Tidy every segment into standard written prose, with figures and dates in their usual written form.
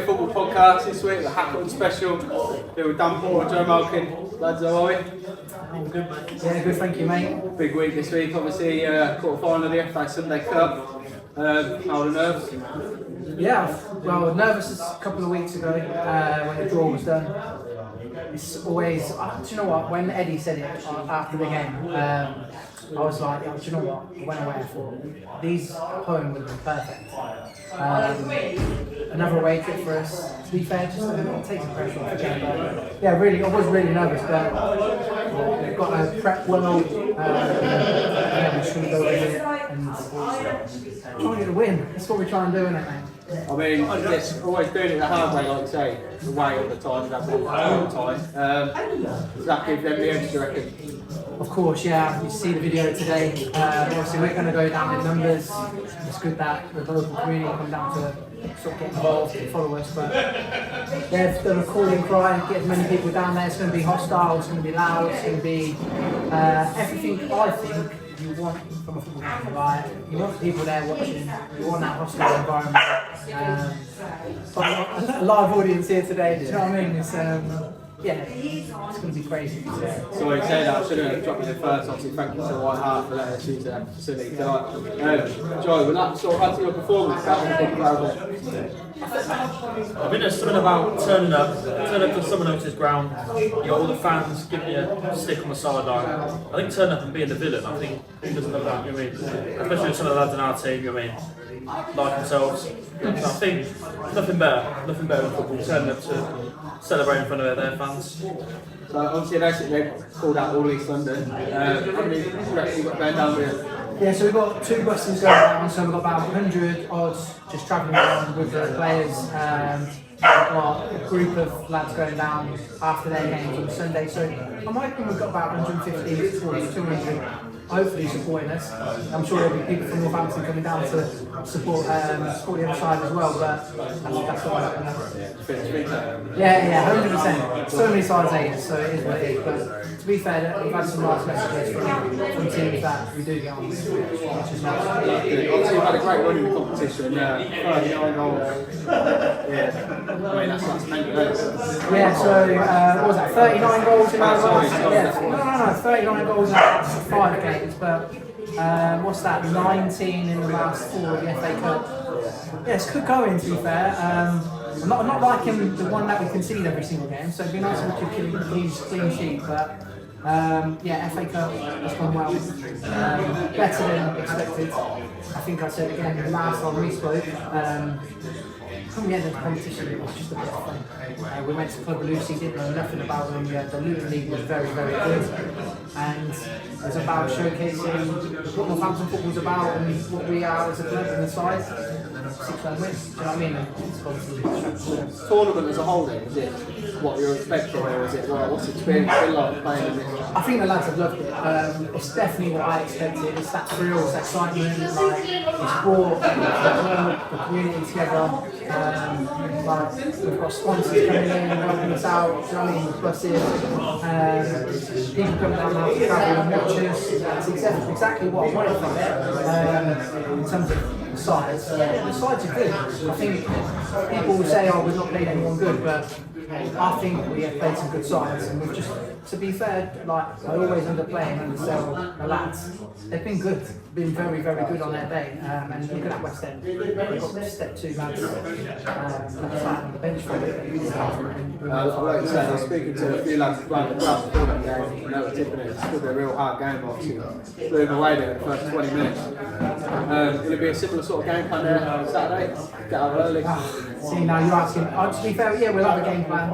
a football podcast this week, the Hackleton special. Here with Dan Paul and Joe Malkin. Lads, how are we? I'm good, mate. Yeah, good, thank you, mate. Big week this week, obviously, quarter final of the FA Sunday Cup. How are the nerves? Yeah, well, nervous a couple of weeks ago when the draw was done. It's always, do you know what, when Eddie said it after the game, I was like, do you know what, I went away and thought, these at home would have been perfect. Another away trip for us, to be fair, just take some pressure off the game. But yeah, really, I was really nervous, but we've got to prep well, yeah, we're just going to go with it and try and get a win. That's what we're trying to do, isn't it, mate? I mean, it's always doing it the hard way, like you say, the way all the time, that's all the time. Zach, give them the edge, do you reckon? Of course, yeah. You see the video today. Obviously, we're going to go down in numbers. It's good that the local community come down to sort of get involved and follow us. But they've done a calling cry, get as many people down there. It's going to be hostile, it's going to be loud, it's going to be everything I think you want from a football game, right? You want people there watching, you want that hostile environment. But a live audience here today, do you know what I mean? It's, yeah, it's going to be crazy. So you say that, I should have dropped you the first, obviously thank you to White Hart for letting us use the facility tonight. Joe, when that sort of add to your performance, that was a big crowd there. I think there's something about turning up to someone else's ground. You got all the fans giving you a stick on the sideline. I think turning up and being the villain, I think who doesn't know that, you know what I mean? Especially with some of the lads in our team, you know what I mean? Like themselves. So I think nothing better than football, turning up to celebrate in front of their fans. So obviously they've called out all East London. How many reps you got going down with? Yeah, so we've got 2 buses going down, so we've got about 100 odds just travelling around with the players. We've got a group of lads going down after their games on Sunday, so I'm hoping we've got about 150 towards 200 hopefully supporting us. I'm sure there'll be people from Northampton coming down to support the other side as well, but that's all right. Yeah, 100%. So many sides haters, so it is what it is. But to be fair, we've had some nice messages from teams that we do get on with, which is nice. Obviously, you've had a great run in the competition. 39 goals. Yeah, I mean, that's mental. Yeah, so what was that? 39 goals in our last? No, 39 goals in 5 games. But what's that? 19 in the last 4 of the FA Cup. Yeah, it's good going, to be fair. I'm not liking the one that we concede every single game, so it'd be nice if we could use clean sheet. But yeah, FA Cup has gone well, better than expected. I think I said again last time we spoke. From the end of the competition, it was just a bit of fun. We went to Club Lucy, didn't know nothing about them yet. The Luton League was very, very good. And it was about showcasing what Northampton football's about and what we are as a club and the size. 6-1 wins, do you know what I mean? It's obviously Tournament as a whole then, is it what you're expecting or is it what's the experience been like playing in this? I think the lads have loved it. It's definitely what I expected. It's that thrill, it's that excitement, like it's brought the community together. Like we've got sponsors coming in and helping us out, do you know what I mean, with buses, people coming down now to travel and watch us. It's exactly what I wanted from it. In terms of the sides. The sides are good. I think people will say, oh, we've not played anyone good, but I think we have played some good sides, and we've just, to be fair, like I always underplay and undersell the lads. They've been good, been very, very good on their day. And look at that West End. We've got step 2 lads sat on the bench for it. Like you said, I was speaking to a few lads around the ground before that game, and they were tipping it. It's still be a real hard game, obviously. Blew them away there in the first 20 minutes. Will it be a similar sort of game plan there on Saturday? Get out early? See, now you're asking. To be fair, yeah, we'll have a game plan.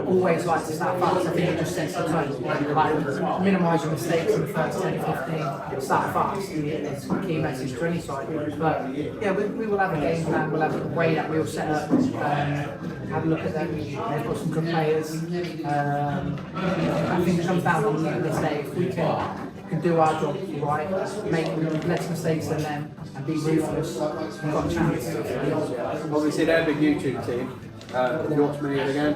Always like to start fast. I think it just sets the tone. Like, minimise your mistakes in the first 10-15. Start fast. It's a key message to any side. But yeah, we will have a game plan. We'll have a way that we'll set up. Have a look at them. They've got some good players. I think it comes down on this day. If we can do our job right, make less mistakes than them, and be ruthless, we've got a chance. Obviously, they're a big YouTube team. You watch many of the game?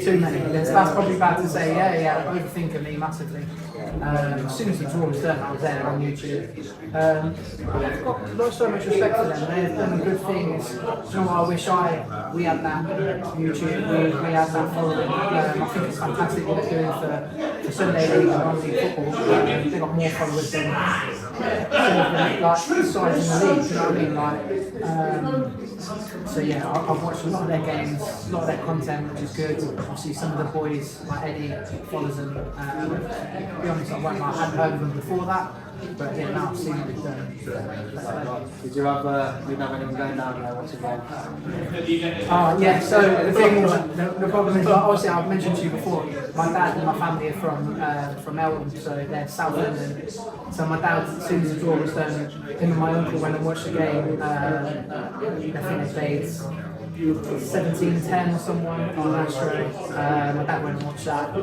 Too many. That's probably bad to say. Yeah, overthinking me massively. As soon as the draw was done, I was there on YouTube. I've got so much respect for them. They've done good things. You know what, I wish we had that YouTube, we had that following. I think it's fantastic what they're doing for Sunday League and non-league football. They've got more followers than like sides in the league, you know what I mean? So yeah, I've watched a lot of their games, a lot of their content, which is good. Obviously some of the boys, like Eddie, follows them. To be honest, I hadn't heard of them before that, but yeah, now I've seen what they've done. Did you have anyone going down there watching games? Yeah, so the thing is, the problem is, obviously I've mentioned to you before, my dad and my family are from Elton, so they're South London. So my dad, as soon as the draw was done, him and my uncle went and watched the game. I think they played 17-10 or someone on Astro. My dad went and watched that.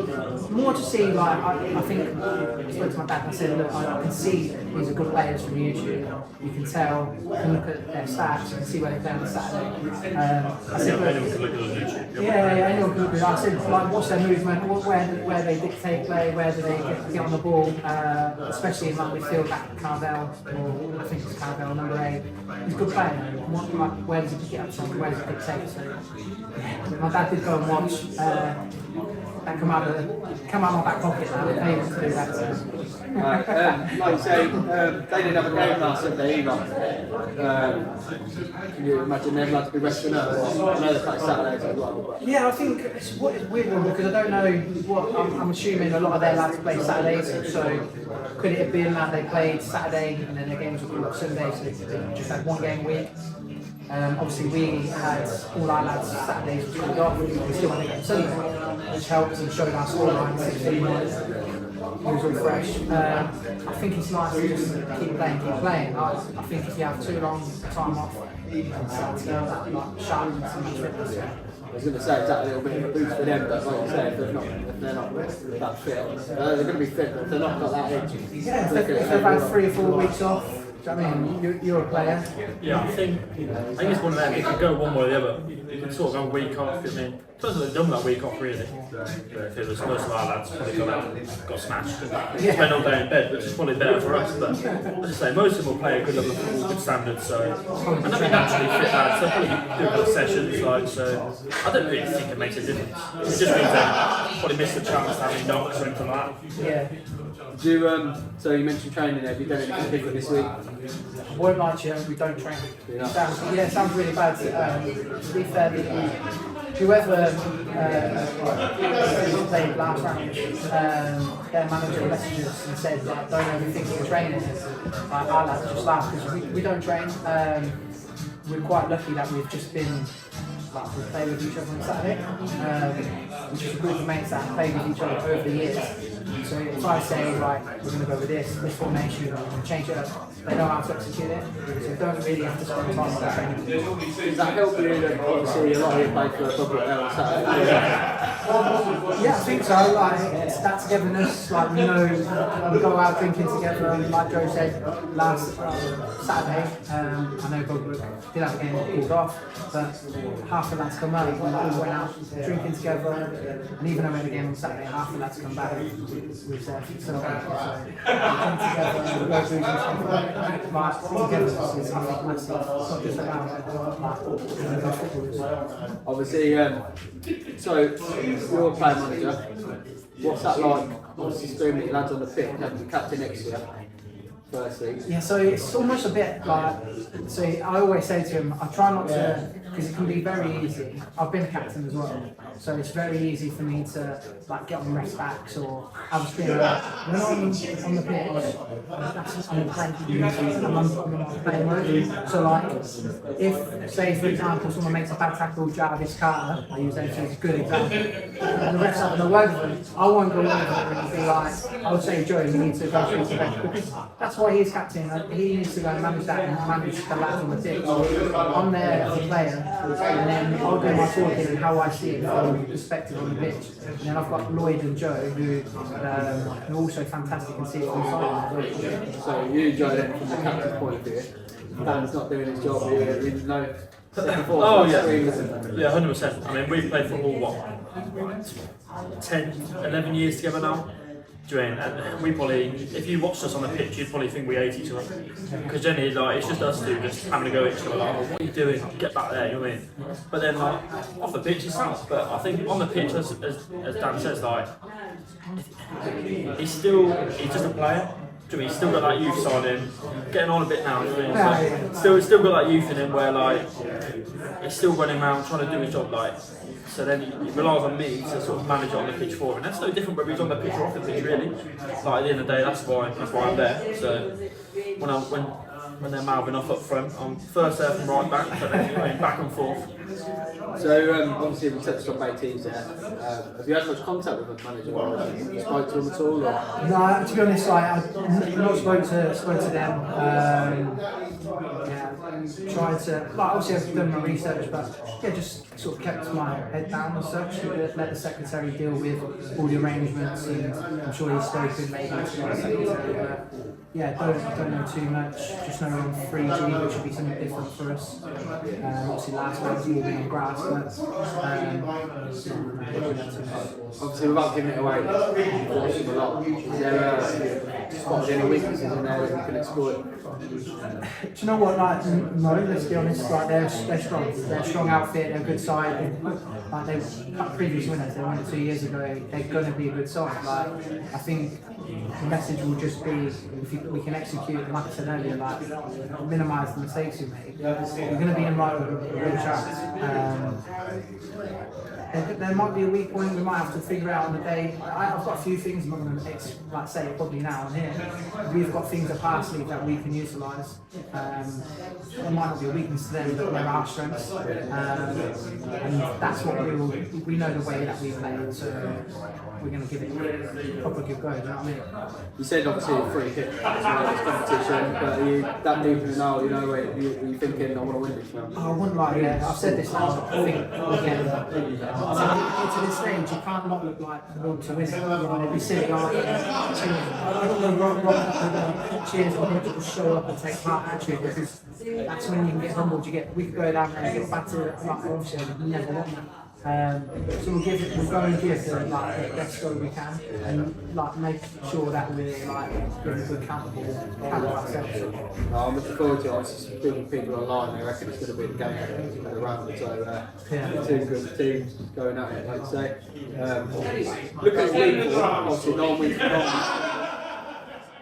More to see, like, I think, I spoke to my dad and I said, look, I can see these are good players from YouTube. You can tell, you can look at their stats, you can see where they play on Saturday. I said, Anyone can look at YouTube. yeah, anyone can look at it. I said, like, what's their movement, where they dictate play, where do they get on the ball, especially in like midfield, like Carvel, or I think it's Carvel, number 8. He's a good player. Where does he pick it up from? Where does he dictate? So, yeah. My dad did go and watch. That come out of my back pocket now. They able to do that. So. Like you say, they didn't have a game last Sunday either. Can you imagine them like to be resting up? I know they play Saturdays as well. Yeah, I think it's a weird one because I don't know what I'm assuming a lot of their lads play Saturdays. So could it have been that they played Saturday and then their games were Sunday, so they just had one game a week? Obviously we had all our lads Saturdays was called off, we still had a game Sunday, which helped and showed our scoreline 16-1. It was all fresh. I think it's nice to just keep playing. I think if you have too long time off, you can start to get that like sharpness and fitness. I was going to say it's a little bit of a boost for them, but like you say, if they're not that fit, they're going to be fit, but if they're not got that edge. Yeah, if they've had 3 or 4 weeks off. I mean, you're a player. Yeah, I think it's one of them. If you go one way or the other, you can sort of go a week off. I mean, it depends what they've done that week off, really. If it was most of our lads, probably got smashed and spent all day in bed, which is probably better for us. But as I say, most of them will play a good level of football, good standards. So, and they'll be naturally fit lads. They'll probably do good sessions, like so. I don't really think it makes a difference. It just means they probably miss the chance of having knocks or anything like that. Yeah. So you mentioned training there. Have you done anything different this week? I won't lie to you, we don't train. It sounds really bad. To be fair, whoever played last round, their manager messaged us and said, like, don't overthink your training. Our lads just laugh because we don't train. We're quite lucky that we've just been we play with each other on Saturday, which is a group of mates that play with each other over the years. So if I say, right, we're going to go with this formation, we're going to change it up, they know how to execute it, so you don't really have to spend time on the training. Does that help you that obviously a lot of you play for Bugbrooke on Saturday? Yeah, I think so. Like, it's that togetherness. Like, we know we go out drinking together. Like Joe said last Saturday, I know Bugbrooke did have a game called off, but half the lads come out. We all went out drinking together, and even though we had a game on Saturday, half the lads come back with celebrating. So we come together, we go through and stuff. But togetherness is, I think, massive. It's not just about football. Obviously, so you're a player manager. What's that like? Obviously, streaming lads on the pitch, having the captain next to you. Firstly. Yeah, so it's almost a bit like, so I always say to him, I try not to, because it can be very easy. I've been a captain as well, so it's very easy for me to like get on rest backs or have a screen. When I'm on the pitch, I'm playing mode. So like, if say for example someone makes a bad tackle, Jarvis Carter, I use that as a good example, and the refs having a word with him, I won't go over and be like, I would say, Joe, you need to go through the bench, because that's why he's captain. He needs to go and manage that and manage the lads on the pitch. I'm there as a player, and then I'll do my talking and how I see it from perspective on the pitch. And then I've got Lloyd and Joe who are also fantastic and see it from the side. So you enjoy it from the captain's point of view. Dan's not doing his job here, you know. Oh yeah, 100%. I mean, we've played football what 10, 11 years together now. Do you know what I mean? And we probably, if you watched us on the pitch, you'd probably think we hate each other. Because generally, like, it's just us two just having a go at each other, like, oh, what are you doing? Get back there, you know what I mean? But then, like, off the pitch, it's not. But I think on the pitch, as Dan says, like, he's just a player. Do you know what I mean? He's still got that youth side in, getting on a bit now. Do you know what I mean? So, still got that youth in him where, like, he's still running around trying to do his job, like. So then he relies on me to sort of manage it on the pitch for him. And that's no different whether he's on the pitch or off the pitch, really. Like, at the end of the day, that's why I'm there. So when they're mouthing off up front, I'm first there from right back, but then going back and forth. So obviously we touched on both teams there. Have you had much contact with the manager? Have you spoke to him at all? Or? No, to be honest, like, I've not spoke to them. Tried to, like, obviously I've done my research, but yeah, just sort of kept my head down and such. Let the secretary deal with all the arrangements, and I'm sure he's spoken maybe to the secretary. But yeah, don't know too much. Just know we're on 3G, which would be something different for us. Obviously last week we were on grass, but obviously without giving it away, a lot. Is there spotted any weaknesses in there that you can exploit? Do you know what? Like, no, let's be honest. Like, they're strong. They're a strong outfit. They're a good side. Like, they were previous winners. They won it 2 years ago. They're going to be a good side. Like, I think the message will just be if we can execute, and like I said earlier, like minimise the mistakes we make. We're going to be in right with a real chance. There might be a weak point. We might have to figure out on the day. I've got a few things. I'm not going to say it probably now and here. We've got things up our sleeve that we can utilise. There might not be a weakness to them, but they're our strengths. And that's what we know the way that we play. So we're going to give it a proper good go. Do you know what I mean? You said obviously a free hit as well as competition, but are you that deep in the know? You know, where you thinking I want to win this now? I wouldn't like. Yeah, I've said this now. I think again. To this stage, you can't not look like the want to win. It'd be silly. Cheers, I want people to show up and take part actually, because that's when you can get humbled. We could go down there and get back to like obviously we never want that. So we'll go and give the best go we can, and like make sure that we're like good accountable ourselves. I'm looking forward to it. I was just speaking to people online. They reckon it's going to be the game of the round. So two good teams going at it, I'd say. Look at the league for obviously 9 weeks.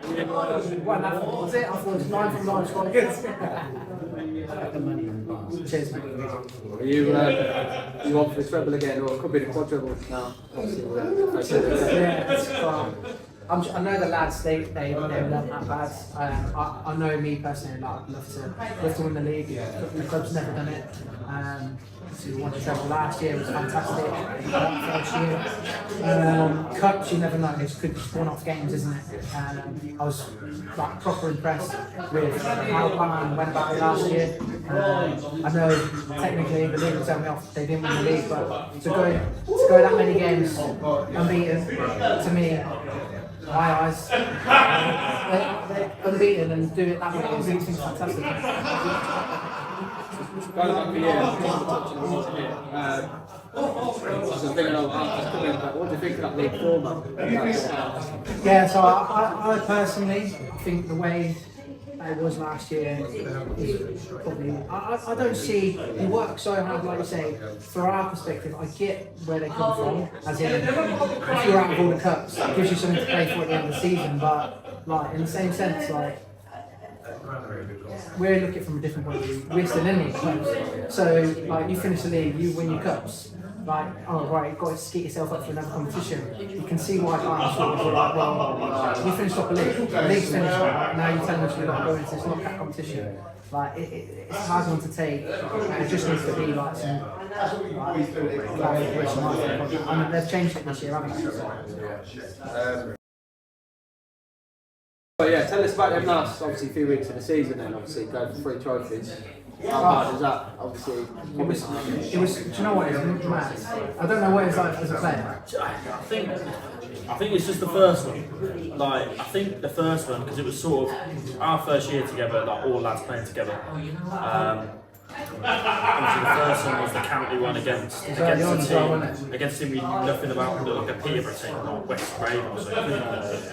Was it? I thought it was 9 from 9 is quite good. Cheers, mate. Are you on for the treble again, or it could be the quadruple now? Yeah, it's fun. I know the lads, they want that bad. I know me personally, like, I'd love to win the league. The club's never done it. So we won the treble last year, it was fantastic. First year. Cups, you never know, it's could be one-off games, isn't it? I was like proper impressed with how Malkin went about it last year. I know technically the league will tell me off, they didn't win the league, but to go that many games unbeaten, to me, my eyes, they're unbeaten, and do it that way is fantastic. Going back for you, what do you think of that league format? Yeah, so I personally think the way it was last year is probably. I don't see. We work so hard, like you say. For our perspective, I get where they come from. As in, if you're out of all the cups, it gives you something to play for at the end of the season. But like in the same sense, like we're looking from a different point of view. We're still in these clubs. So like you finish the league, you win your cups. Like, oh right, you've got to get yourself up for another competition. You can see why guys are like, well, you finished up a league, the league's finished, now you're telling us we're not going into this knockout competition. Like, it's a hard one to take, and it just needs to be like some clarification. I mean, they've changed it this year, haven't they? But yeah, tell us about them last, obviously, few weeks of the season then, obviously, going for 3 trophies. How hard is that, obviously? It was, do you know what, it's mad. I don't know what it's like as a player. I think it's just the first one. Like, I think the first one, because it was sort of our first year together, like all lads playing together. Obviously, the first one was the county one against the team. Against him, we knew nothing about like a Peterborough team, like West Braden or something.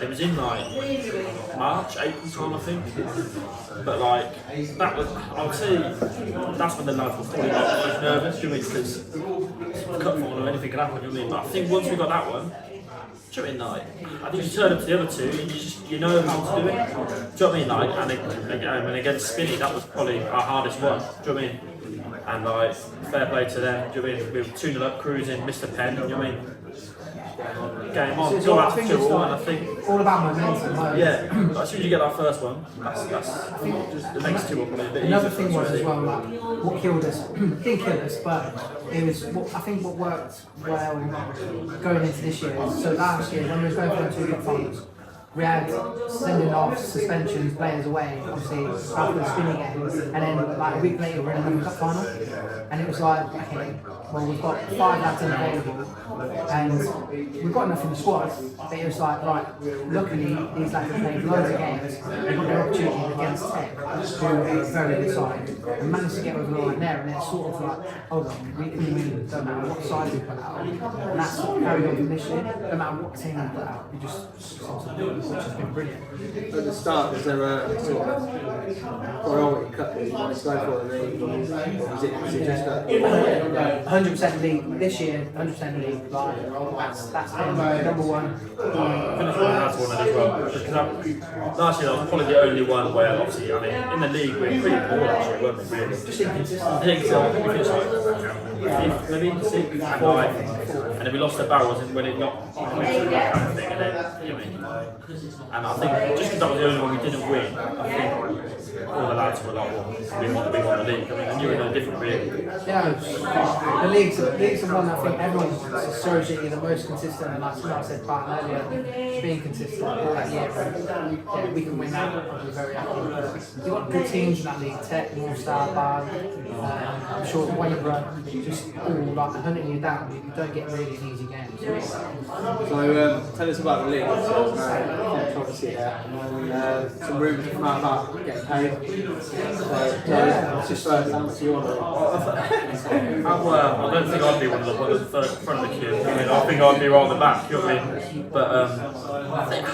It was in like March, April time, I think. But like that was, I would say, that's when the lads were probably like most nervous. Do you know what I mean? Because cup final, anything can happen. Do you know what I mean? But I think once we got that one. Do you know what I mean? Like, I think you turn up to the other two, and you know how to do it. Do you know what I mean? Like, and against Spinney, that was probably our hardest one. Do you know what I mean? And like, fair play to them. Do you know what I mean? We were 2-0 up, cruising, Mr. Penn. Do you know what I mean? Game on, So I think think it's I think. all about momentum. Like, Yeah, as soon as you get that first one, that's the next two will probably a bit another easier. thing was as well, like, what killed us, didn't kill us, but it was, I think what worked well going into this year. So last year, when we were going for the 2 cup finals, we had sending off suspensions, players away, obviously after the Spinney game, and then like a week later we're in another cup final, and it was like, okay, well we've got 5 lads unavailable, and we've got enough in the squad, but it was like, right, luckily these lads have played loads of games, they got their opportunity against Tech, who are a very good side, and managed to get over the line there, and it's sort of like, hold on, we don't matter what side we put out, and that's what carried on from this year, no matter what team we put out, we just which has been brilliant. At the start, was there a sort of priority cut that you wanted to go for the league? Or was it just a 100% league this year? 100% league. Like that's been number one. Finished one last one as well. Because last year that was probably the only one where obviously, I mean, in the league we were pretty poor last year, weren't we? Really? Just inconsistent. I think so. We finished like maybe 6 and 9, and then we lost the barrels when it got that kind of thing, and then you know. And I think just because that was the only one we didn't win, I think all the lads were like, well, we want the league. I mean, and you were no different really. Yeah, the league's the one I think everyone's associated the most consistent, and like I said part earlier, being consistent that year. Yeah, we can win that, I'll be very happy. You've got good teams in that league, Tech, North Star, Bar, I'm sure Weyborough, just all like hunting you down. You don't get really an easy game. So tell us about the league. So, controversy there. Some rumours come out about getting paid. So it's just first, how much do you want? I don't think I'd be one of the front of the queue. I mean, I think I'd be right on the back. You know what I mean? But I think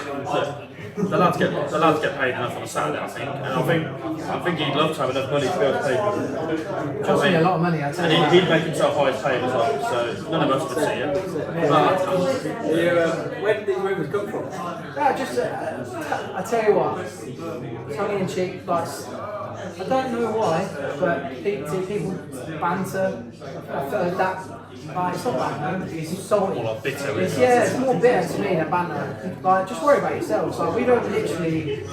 the lads get paid enough on a Saturday. I think, and I think he'd love to have enough money to be able to pay people. Costs me a lot of money, I tell you. And he'd make himself highest paid as well. So none of us would see it. Where did these rumours come from? Yeah, just I tell you what, tongue in cheek, like I don't know why, but people banter. I've heard that. Like, it's not banter, it's salty. More like bitter. It's more bitter to me than banter. Like, just worry about yourselves. Like, we don't literally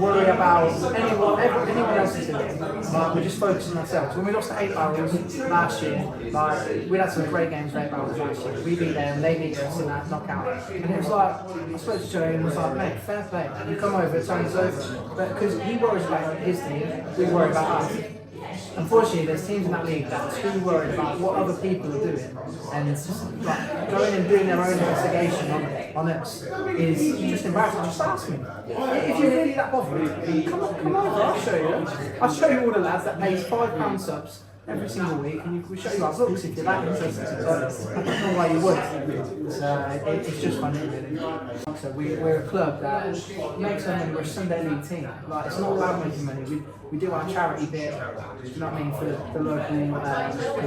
worry about anyone else's doing. Like, we're just focusing on ourselves. When we lost to 8 barrels last year, like, we had some great games with 8 barrels last year. We beat them, they beat us in that knockout. And it was like, I spoke to Joe and was like, mate, fair play. You come over, it's over. But because he worries about his team, we worry about us. Unfortunately, there's teams in that league that are too worried about what other people are doing, and it's just like going and doing their own investigation on us is just embarrassing. Just ask me if you're really that bothered. Come over, I'll show you. I'll show you all the lads that pays £5 subs every single week, and we'll show you our books if you're that interested. I don't know why you would. So it's just funny, really. So we're a club that makes our money. We're a Sunday league team. Like, it's not about making money. We do our charity bit, you know what I mean, for the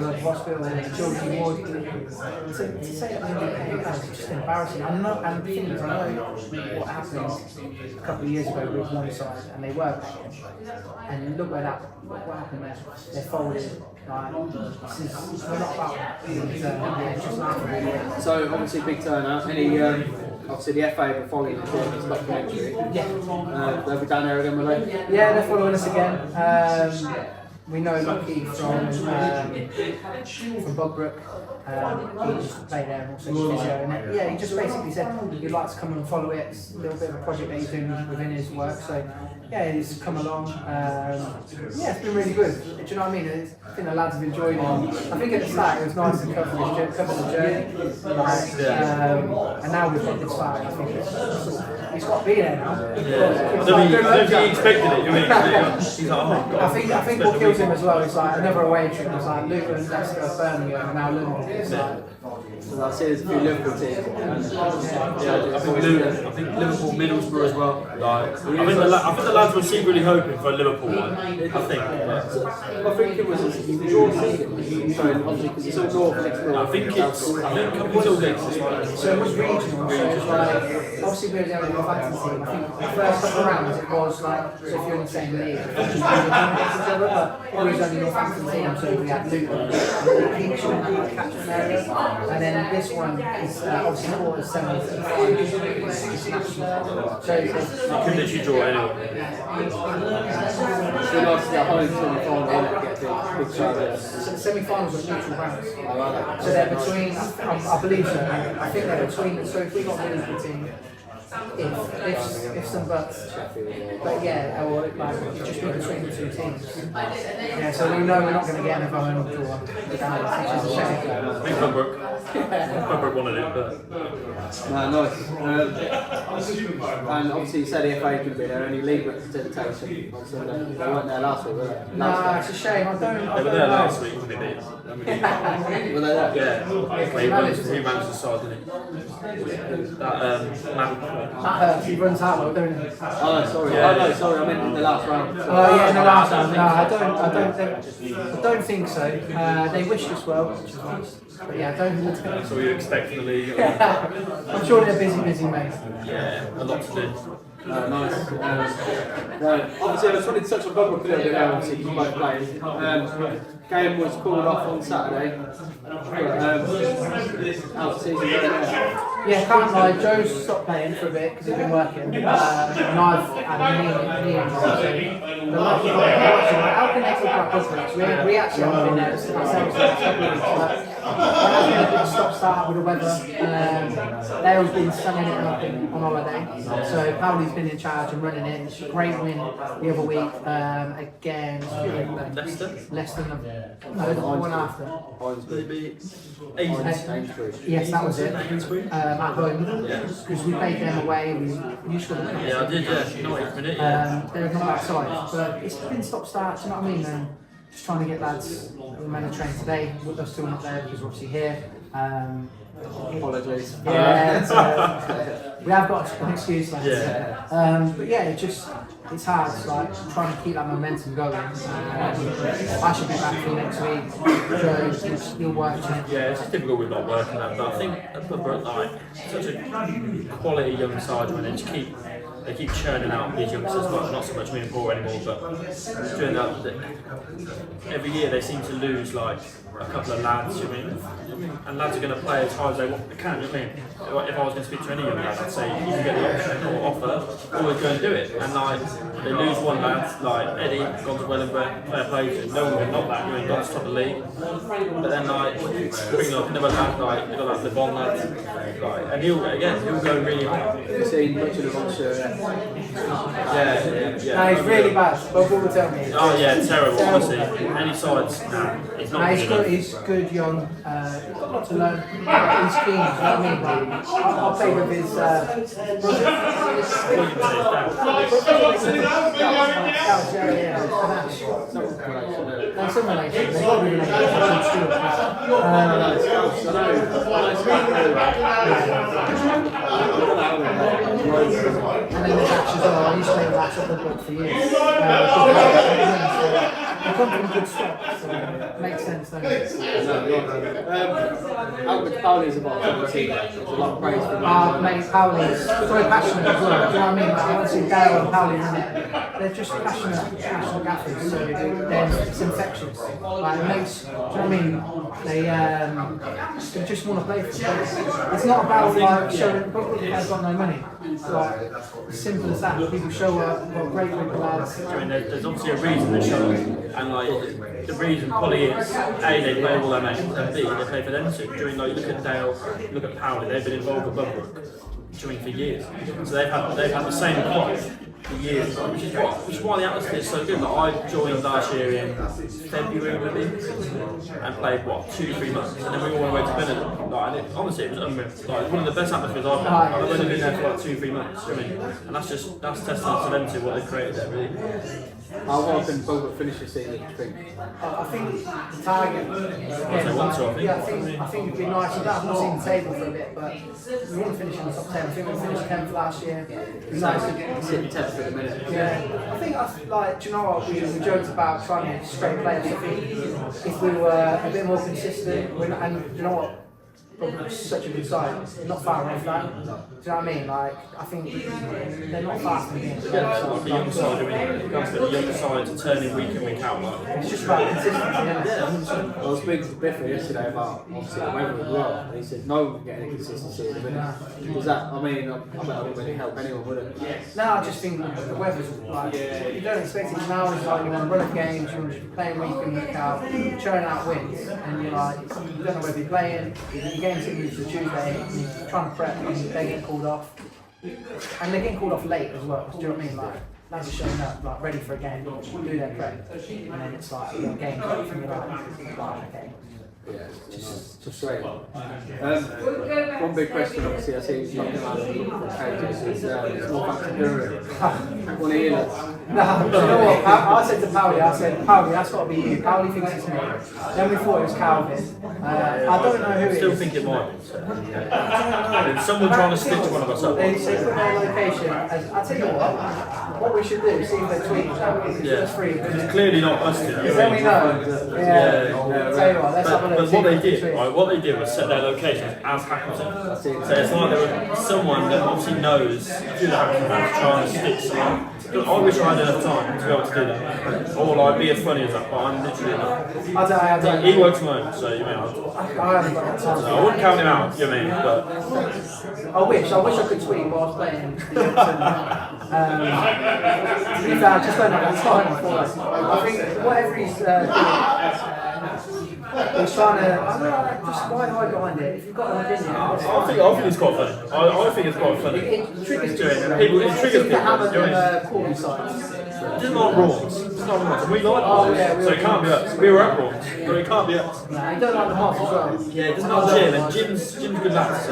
local hospital and the children's ward. To say that we get paid is just embarrassing. And the thing is, I know what happened a couple of years ago with one side, and they were paying. And look what happened there. They folded. Like, we're not about that. It's just not. So obviously big turnout. Any obviously the FA were following the this documentary. Yeah. They'll be down there again, will they? Yeah, they're following us again. We know Malkin from Bugbrooke. He used to play there and also physio. And yeah, he just basically said he'd like to come and follow it. It's a little bit of a project that he's doing within his work. So yeah, he's come along. Yeah, it's been really good. Do you know what I mean? I think the lads have enjoyed it. I think at the start it was nice to cover the journey. And now we've got this far. I think it's he's got to be there now. I don't think he expected it. You mean? He's like, oh God. I think what kills him as well is like another away trip. It's like Luton, Leicester, Birmingham, and now Liverpool. It's like, So I see there's a few Liverpool teams. I think Liverpool, Middlesbrough as well. Like, I think the lads were secretly hoping for a Liverpool one. I think. I think it was a draw season. So obviously because it's all North next door. I think it's all games this one. so it was regional. So it's like obviously we're the only fantasy team. I think the first couple of rounds it was like so if you're in the same league, it's just each other. But we was only Northampton team, so we had Luton, each in that catchment area, and then this one is obviously quarters, semis, and finals. It's national. So You could literally draw anyway. So nice to get home semi-final and get a big crowd. semi-finals are neutral rounds. I like that. So they're between, I believe so. I think they're between. So if we got Middlesbrough team, if some buts, but yeah, or like just be between the two teams. Yeah, so we know we're not going to get another home draw, which is a shame. I think Bugbrooke wanted it, but Nice. And obviously you said the FA could be there, any league representation. Obviously they weren't there last week, were they? No, it's a shame. I they were don't there know. last week, wasn't it? Were they there? Yeah, he managed the side, didn't he? That Malkin. That hurts. He runs hard, don't he? Oh, sorry. Yeah. Oh, no, sorry. I meant in the last round. Oh yeah, in the last round. No, I don't think so. They wished us well, which is nice. But yeah, I don't. That's all you expect from the league. I'm sure they're busy, mate. Yeah, a lot to do. Nice. Obviously, I just wanted to touch on Bugbrooke a little bit there, obviously, because you both played. Game was called off on Saturday. How's the season going there? Yeah, can't lie. Joe's stopped playing for a bit because he's been working. And I've had a knee injury. So the lucky how can they talk about Bugbrooke? We actually haven't been there ourselves for a couple of weeks. But has been a bit stop-start with the weather. Dale's been summing it up on holiday. So Paoli's been in charge and running it. It's a great win the other week against Leicester. No, the one after. Yes, that was it. At home. Because we played them away. You scored a couple. Yeah, I did, yeah. 90th minute, They're not outside. But it's been stop-start, do you know what I mean? Just trying to get lads who may have trained today. They're still not there because we're obviously here. Apologies. Yeah, we have got an excuse, like Yeah. but yeah, it's hard. It's like trying to keep that momentum going. I should be back for next week. So you'll work. Yeah, it's just difficult with not working that, but I think Bugbrooke, like such a quality young side when they keep churning out these youngsters, well, not so much moving forward anymore, but doing that every year they seem to lose like a couple of lads, you mean? And lads are going to play as hard as they can, you mean? If I was going to speak to any young lad, I'd say you can get the option or offer, always go and do it. And like they lose one lad, like Eddie, gone to Wellingborough, fair play to him, no one would knock that, you mean, gone to top of the league. But then like bring up another lad, like you've got that Le Bon lad, like, and he'll go really hard. You've seen much of the monster. Yeah. No, he's really bad. But what would tell me? Oh yeah, terrible. Honestly, any sides, it's not. No, he's good, young. He's got a lot to learn. He's keen. You know what I mean? Like, I'll play with his brother. No, some relation. They've got to be and then there's Ash as well. I used to play with Ash up the book for years. They come from a good stock, so it makes sense, doesn't it? Albert Paoli's about the team. There's a lot of praise for him. Mate, Paoli's very passionate as well. Do you know what I mean? Like, obviously, Dale and Paoli run it. They're just passionate gaffers, so it's infectious. Like, it makes, do you know what I mean? They just want to play for it. It's not about like showing, Bugbrooke has got no money. It's like, as simple as that. People show up, got great group of lads. I mean, there's obviously a reason they show up, and like the reason probably is A, they play all their mates, and B, they play for them too. During like look at Dale, look at Paoli, they've been involved with Bugbrooke for years. So they've had the same coach for years, which is why the atmosphere is so good. Like, I joined last year in February maybe, and played 2-3 months, and then we all went away to Benidorm. Like, and honestly, it was unreal. Like, one of the best atmospheres I've had. I've only been there for 2-3 months. You know what I mean? And that's testament to them to what they created there, really. How well can Bugbrooke finish the season, do you think? I think the target. I think it'd be nice. We've not seen the table for a bit, but we want to finish in the top 10. I think we finished 10th last year. It'd be nice to get Sitting 10th for the minute. Yeah, I think like, do you know what we joked about trying to straight players. I think if we were a bit more consistent, and do you know what? Probably such a good side. They're not far away from that. Do you know what I mean? Like, I think they're not fast from being Like the young side, it comes to the younger side to turn in week in, week out. Like. It's just about consistency, isn't it? Yeah, I was speaking to Biffy yesterday about obviously the weather as well, and he said no one can get any consistency at the minute. Does that, I mean, I bet that wouldn't really help anyone, would it? No, I just think the weather's like, you don't expect it now. It's like you want to run up games, you want to be playing week in, week out, churning out wins, and you're like, you don't know whether you're playing, your game's going to move to Tuesday, and you're trying to prep, and they get called off. And they're getting called off late as well, do you know what I mean? Like, that's just showing up, like, ready for a game, do their prep, and then it's like, a game prep, and you're like, okay. Yeah, just straight. One big question, obviously, I see he's knocking around the pages is Northampton Brewery. One of you lads. No, do you know what? I said to Powley, that's got to be you. Powley thinks it's me. Then we thought it was Calvin. I don't know who it is. Still think it might be. So. Someone trying to stitch one of us up. They put their location as, I tell you what we should do is see if they're tweeting out. It's free. It's clearly not us two. Then we know. Yeah. Tell you what, let's have a look. But what they did was set their locations as Hackleton. So it's like there was someone that obviously knows who the Hackleton fans trying to stick someone. I wish I had enough time to be able to do that. Or like be as funny as that, but I'm literally not. I don't. He works from home, so you mean I haven't got that time. so I wouldn't count him out, you know what I mean? But I wish I could tweet while I was playing. To be fair, I just don't have that time for it. I think whatever he's doing, he's trying to, I don't know, just why hide behind it? If you've got an opinion. I think it's quite funny. I think it's quite funny. It triggers people. It triggers people. It doesn't like Rawns. It's not Rawns. We like Rawns, so it can't be us. We were at Rawns, but it can't be us. No, you don't like the moss as well. Yeah, it doesn't like Jim, and Jim's good lads.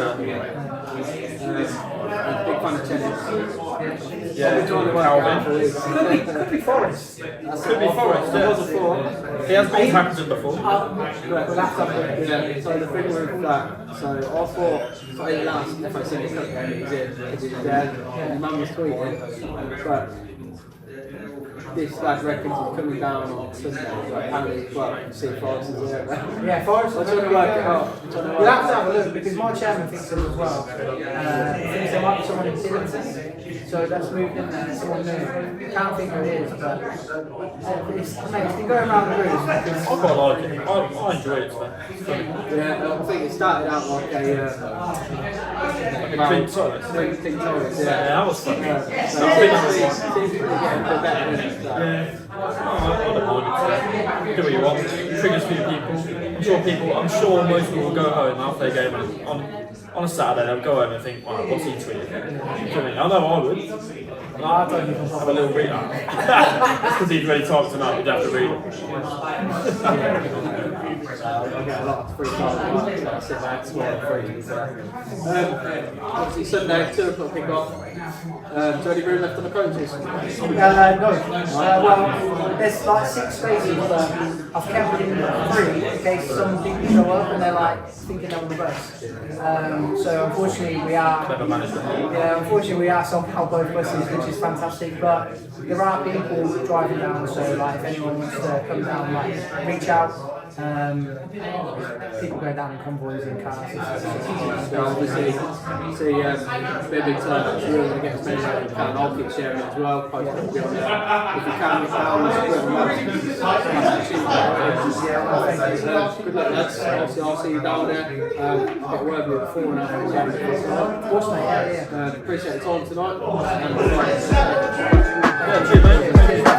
Big fan of tennis. Yeah, Calvin. Could be Forest. Could be Forest. There was a four. He has been Hackleton before. We'll have to have a look. Yeah, so the thing with that, so I thought for the last FA Cup game he was in, because he was there, and your mum was tweeting, but this lad reckons he's coming down on Sunday, like apparently, well, you can see Forest is there. Yeah, Forest. I'm trying to work it out. You'll have to have a look because my chairman thinks so as well. He thinks there might be someone in Billington. So that's moved in there, someone new. Can't think who it is, but it's been going around the room. I quite like it. I enjoy it. Yeah, I think it started out like a Clean toilet. Clean toilet, Yeah, that was fun. So I think it seems to be getting a bit better, isn't it? Yeah. I don't mind. Do what you want. Triggers for people. I'm sure most people will go home after their game on a Saturday. They'll go home and think, wow, what's he tweeting? I know I would. I don't even have a little read out. It's because he's ready to talk tonight, you'd have to read it. I get a lot of free time, so I sit there and swear free. Obviously Sunday, 2 o'clock kick-off. Is there any room left on the coaches? No. Well, there's like 6 spaces, but I've kept it in 3 in case some people show up and they're like thinking they're on the bus. So unfortunately we are. Clever management. Yeah, unfortunately we are somehow both buses, which is fantastic. But there are people driving down, so like if anyone wants to come down, like reach out. People go down in convoys in cars. So obviously, see, big turn. It's really going to get as many as you can. I'll keep sharing it as well. Post it on there. If you can, good luck, lads. Obviously, I'll see you down there. Get a word with you before and after the game. Of course, mate. Yeah. Appreciate the time tonight. Yeah, cheers, mate.